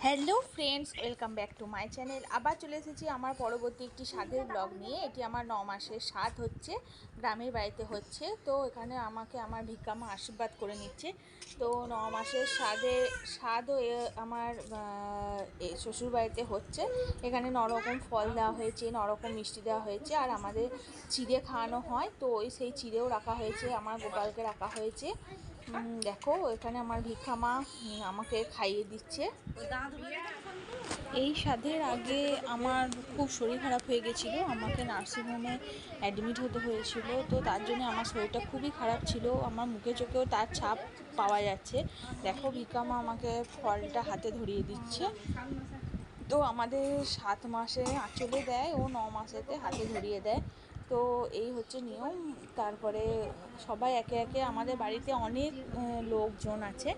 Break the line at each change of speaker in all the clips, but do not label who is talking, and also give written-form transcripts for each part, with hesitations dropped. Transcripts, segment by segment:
Hello friends, welcome back to my channel. আবার চলে এসেছি আমার পরবর্তী একটি স্বাদের ব্লগ নিয়ে। এটি আমার 9 মাসের স্বাদ হচ্ছে, গ্রামের বাড়িতে হচ্ছে। তো এখানে আমাকে আমার ভিক্ষামা আশীর্বাদ করে নিচ্ছে। তো 9 মাসের স্বাদও আমার শ্বশুর বাড়িতে হচ্ছে। এখানে নরকম ফল দেওয়া হয়েছে, নরকম মিষ্টি দেওয়া হয়েছে, আর আমাদের চিড়ে খাওয়ানো হয়। তো সেই চিড়েও রাখা হয়েছে, আমার গোপালকে রাখা হয়েছে। দেখো এখানে আমার ভিক্ষামা আমাকে খাইয়ে দিচ্ছে। এই স্বাদের আগে আমার খুব শরীর খারাপ হয়ে গেছিলো, আমাকে নার্সিংহোমে অ্যাডমিট হতে হয়েছিল। তো তার জন্য আমার শরীরটা খুবই খারাপ ছিল, আমার মুখে চোখেও তার ছাপ পাওয়া যাচ্ছে। দেখো ভিকামা আমাকে ফলটা হাতে ধরিয়ে দিচ্ছে। তো আমাদের 7 মাসে আঁচলে দেয় ও 9 মাসেতে হাতে ধরিয়ে দেয়। তো এই হচ্ছে নিয়ম। তারপরে সবাই একে একে, আমাদের বাড়িতে অনেক লোকজন আছে,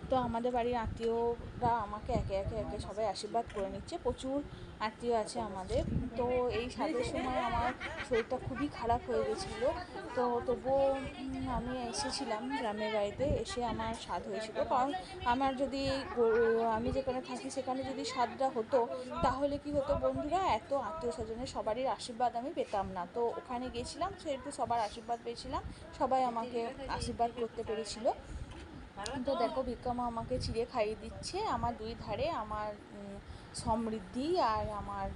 তো আমাদের বাড়ির আত্মীয়রা আমাকে একে একে সবাই আশীর্বাদ করে নিচ্ছে। প্রচুর আত্মীয় আছে আমাদের। তো এই স্বাদের সময় আমার শরীরটা খুবই খারাপ হয়ে গেছিলো। তো তবুও আমি এসেছিলাম গ্রামের বাড়িতে, এসে আমার স্বাদ হয়েছিল। কারণ আমার যদি আমি যেখানে থাকি সেখানে যদি স্বাদটা হতো, তাহলে কি হতো বন্ধুরা, এত আত্মীয় স্বজনের সবারই আশীর্বাদ আমি পেতাম না। তো ওখানে গেছিলাম, সেহেতু সবার আশীর্বাদ পেয়েছিলাম, সবাই আমাকে আশীর্বাদ করতে পেরেছিল। তো দেখো ভিক্ষামা আমাকে চিড়ে খাইয়ে দিচ্ছে। আমার দুই ধারে আমার সমৃদ্ধি আর আমার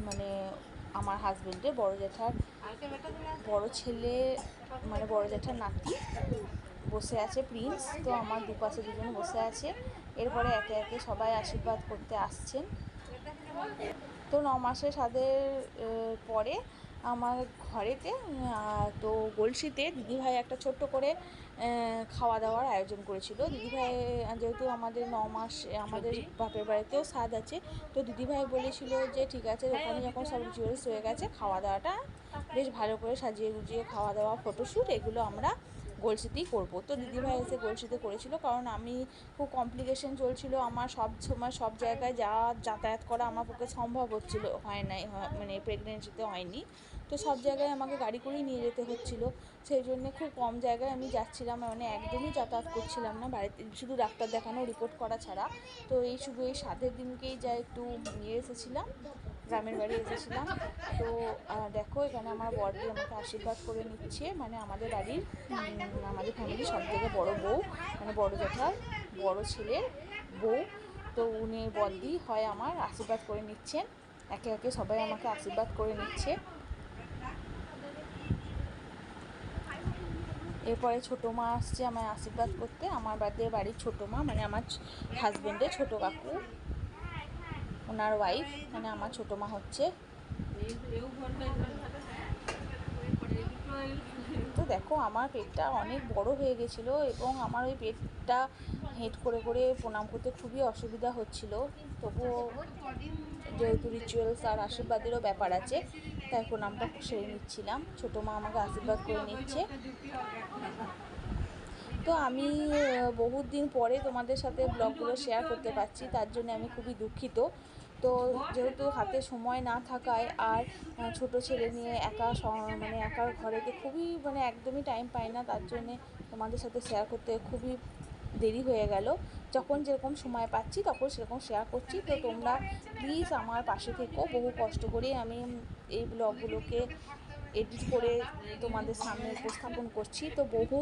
মানে আমার হাজবেন্ডের বড় জ্যাঠার বড় ছেলে, মানে বড় জ্যাঠার নাতি বসে আছে, প্রিন্স। তো আমার দুপাশে দুজন বসে আছে। এরপরে একে একে সবাই আশীর্বাদ করতে আসছেন। তো 9 মাসের স্বাদের পরে আমার ঘরেতে, তো গলসিতে দিদিভাই একটা ছোট্ট করে খাওয়া দাওয়ার আয়োজন করেছিল। দিদিভাই যেহেতু আমাদের 9 মাস আমাদের বাপের বাড়িতেও স্বাদ আছে, তো দিদিভাই বলেছিল যে ঠিক আছে, ওখানে যখন সব রিচুয়ালস হয়ে গেছে, খাওয়া দাওয়াটা বেশ ভালো করে সাজিয়ে গুজিয়ে খাওয়া দাওয়া, ফটোশ্যুট, এগুলো আমরা গলসিতেই করবো। তো দিদিভাই এসে গলসিতে করেছিল, কারণ আমি খুব কমপ্লিকেশন চলছিল, আমার সব সময় সব জায়গায় যাতায়াত করা আমার পক্ষে সম্ভব হয় নাই, মানে প্রেগনেন্সিতে হয়নি। তো সব জায়গায় আমাকে গাড়ি করেই নিয়ে যেতে হচ্ছিলো, সেই জন্য খুব কম জায়গায় আমি যাচ্ছিলাম, মানে একদমই যাতায়াত করছিলাম না বাড়িতে, শুধু ডাক্তার দেখানো, রিপোর্ট করা ছাড়া। তো এই শুধু এই স্বাদের দিনকেই যা একটু নিয়ে এসেছিলাম, গ্রামের বাড়ি এসেছিলাম। তো দেখো এখানে আমার বড়দি আমাকে আশীর্বাদ করে নিচ্ছে, মানে আমাদের বাড়ির আমাদের ফ্যামিলির সব থেকে বড় বউ, মানে বড় জ্যাঠার বড় ছেলের বউ। তো উনি বড়দি হয়, আমার আশীর্বাদ করে নিচ্ছেন। একে একে সবাই আমাকে আশীর্বাদ করে নিচ্ছে। এরপরে ছোটো মা আসছে আমায় আশীর্বাদ করতে, আমার বাড়ির ছোটো মা, মানে আমার হাজব্যান্ডের ছোটো কাকু, ওনার ওয়াইফ, মানে আমার ছোটো মা হচ্ছে। তো দেখো আমার পেটটা অনেক বড় হয়ে গেছিলো, এবং আমার ওই পেটটা হেঁট করে করে প্রণাম করতে খুবই অসুবিধা হচ্ছিল। তবুও যেহেতু রিচুয়ালস আর আশীর্বাদেরও ব্যাপার আছে, তাই প্রণামটা সেরে নিচ্ছিলাম। ছোটো মা আমাকে আশীর্বাদ করে নিচ্ছে। তো আমি বহুত দিন পরে তোমাদের সাথে ব্লগগুলো শেয়ার করতে পারছি, তার জন্য আমি খুবই দুঃখিত। তো যেহেতু হাতে সময় না থাকায়, আর ছোট ছেলে নিয়ে মানে একার ঘরেতে খুবই, মানে একদমই টাইম পাই না, তার জন্যে তোমাদের সাথে শেয়ার করতে খুবই দেরি হয়ে গেল। যখন যেরকম সময় পাচ্ছি তখন সেরকম শেয়ার করছি। তো তোমরা প্লিজ আমার পাশে থেকো, বহু কষ্ট করে আমি এই ব্লগগুলোকে এডিট করে তোমাদের সামনে উপস্থাপন করছি, তো বহু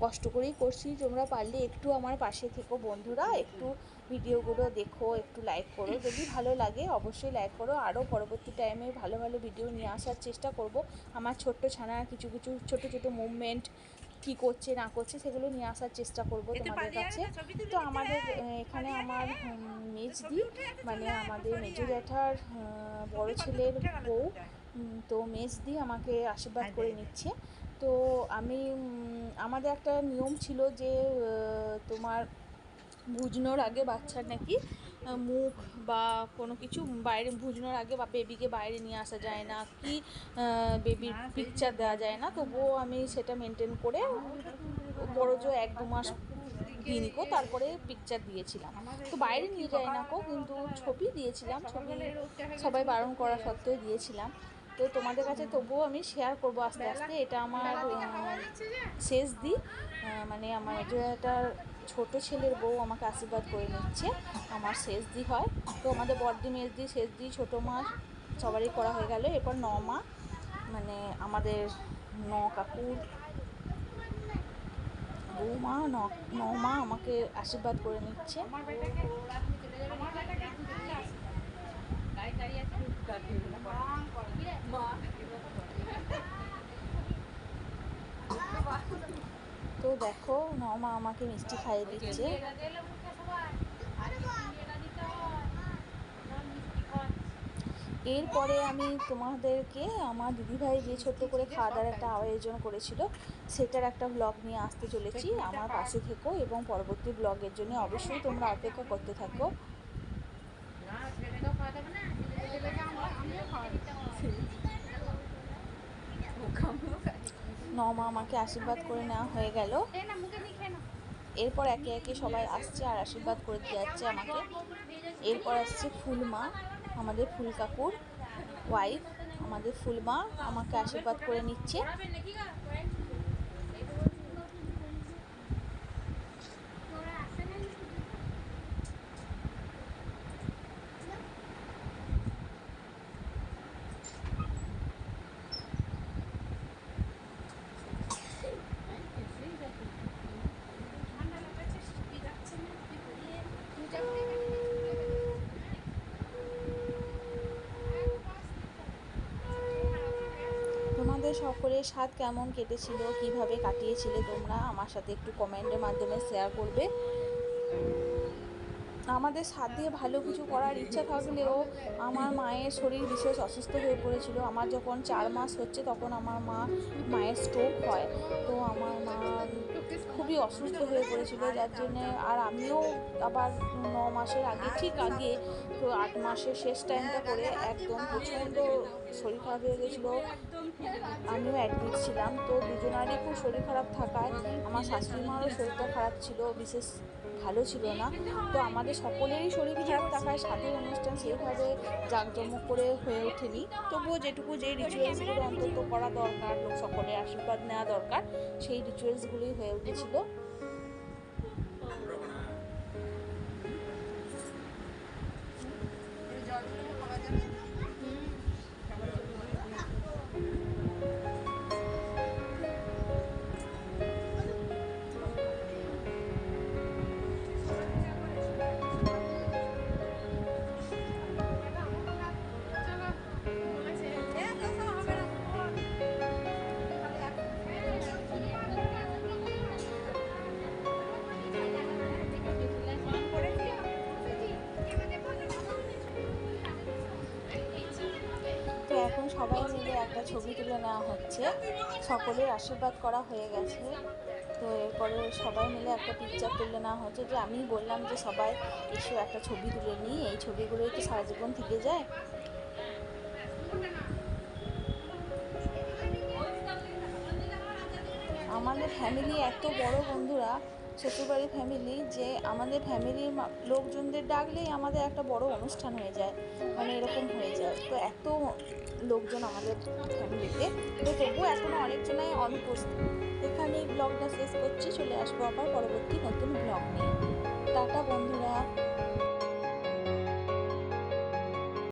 কষ্ট করেই করছি। তোমরা পারলে একটু আমার পাশে থেকো বন্ধুরা, একটু ভিডিওগুলো দেখো, একটু লাইক করো, যদি ভালো লাগে অবশ্যই লাইক করো। আরও পরবর্তী টাইমে ভালো ভালো ভিডিও নিয়ে আসার চেষ্টা করব। আমার ছোট্ট ছানার কিছু কিছু ছোটো ছোটো মুভমেন্ট, কী করছে না করছে, সেগুলো নিয়ে আসার চেষ্টা করব তোমাদের কাছে। তো আমাদের এখানে আমার মেজদি, মানে আমাদের মেজো জ্যাঠার বড় ছেলের বউ, তো মেজদি আমাকে আশীর্বাদ করে নিচ্ছে। তো আমি আমাদের একটা নিয়ম ছিল যে তোমার ভুজনোর আগে বাচ্চার নাকি মুখ বা কোনো কিছু বাইরে, ভুজনোর আগে বা বেবিকে বাইরে নিয়ে আসা যায় না, কি বেবির পিকচার দেওয়া যায় না। তবুও আমি সেটা মেনটেন করে বড় জো 1-2 মাস দিইনি কো, তারপরে পিকচার দিয়েছিলাম। তো বাইরে নিয়ে যায় না কো, কিন্তু ছবি দিয়েছিলাম, ছবি সবাই বারণ করা সত্ত্বেও দিয়েছিলাম। তো তোমাদের কাছে তবুও আমি শেয়ার করব আস্তে আস্তে। এটা আমার শেষ দিন, মানে আমার মেজো একটা ছোট ছেলের বউ আমাকে আশীর্বাদ করে নিচ্ছে, আমার শেষদি হয়। তো আমাদের বড়দি, মেজদি, শেষদি, ছোটো মা সবারই করা হয়ে গেল। এরপর মা, মানে আমাদের কাকুর বৌমা, মা আমাকে আশীর্বাদ করে নিচ্ছে। তো দেখো মা আমাকে মিষ্টি খাইয়ে দিচ্ছে। এরপরে আমি তোমাদেরকে আমার দিদিভাই যে ছোট্ট করে খাওয়া দাওয়ার একটা আয়োজন করেছিল সেটার একটা ব্লগ নিয়ে আসতে চলেছি। আমার পাশে থেকো এবং পরবর্তী ব্লগের জন্য অবশ্যই তোমরা অপেক্ষা করতে থাকো। মা আমাকে আশীর্বাদ করে নেওয়া হয়ে গেল। এরপর একে একে সবাই আসছে আর আশীর্বাদ করে দিয়ে যাচ্ছে আমাকে। এরপর আসছে ফুলমা, আমাদের ফুল কাকুর ওয়াইফ, আমাদের ফুলমা আমাকে আশীর্বাদ করে নিচ্ছে। তোমাদের সকলের স্বাদ কেমন কেটেছিল, কিভাবে কাটিয়েছিলে তোমরা আমার সাথে একটু কমেন্টের মাধ্যমে শেয়ার করবে। আমাদের স্বাদ দিয়ে ভালো কিছু করার ইচ্ছা থাকলেও আমার মায়ের শরীর বিশেষ অসুস্থ হয়ে পড়েছিল। আমার যখন 4 মাস হচ্ছে তখন আমার মায়ের স্ট্রোক হয়। তো আমার মা খুবই অসুস্থ হয়ে পড়েছিল, যার জন্যে আর আমিও আবার 9 মাসের আগে, ঠিক আগে, তো 8 মাসের শেষ টাইমটা করে একদম প্রচণ্ড শরীর খারাপ হয়ে গেছিলো। আমিও অ্যাডমিট ছিলাম। তো দুজনারই খুব শরীর খারাপ থাকায় আমার শাশুড়ি মারও শরীরটা খারাপ ছিল, বিশেষ ভালো ছিল না। তো আমাদের সকলেরই শরীর খারাপ থাকায় স্বাদের অনুষ্ঠান সেইভাবে জাঁকজমক করে হয়ে ওঠেনি। তবুও যেটুকু যেই রিচুয়ালসগুলো অন্তত করা দরকার, লোক সকলের আশীর্বাদ নেওয়া দরকার, সেই রিচুয়ালসগুলোই হয়ে উঠেছিল। তো এখন সবাই মিলে একটা ছবি তুলে নেওয়া হচ্ছে, সকলের আশীর্বাদ করা হয়ে গেছে। তো এরপরে সবাই মিলে একটা পিকচার তুলে নেওয়া হচ্ছে, যে আমি বললাম যে সবাই এসে একটা ছবি তুলে নিই, এই ছবিগুলোই তো সারা জীবন থেকে যায়। আমাদের ফ্যামিলি এত বড় বন্ধুরা, শ্বশুরবাড়ির ফ্যামিলি, যে আমাদের ফ্যামিলির লোকজনদের ডাকলেই আমাদের একটা বড় অনুষ্ঠান হয়ে যায়, মানে এরকম হয়ে যায়। তো এত লোকজন আমাদের ফ্যামিলিতে, তো তবুও এখনও অনেকজনাই অনুপস্থিত। এখানেই ব্লগটা শেষ করছি, চলে আসবো আবার পরবর্তী নতুন ব্লগ নিয়ে। টাটা বন্ধুরা।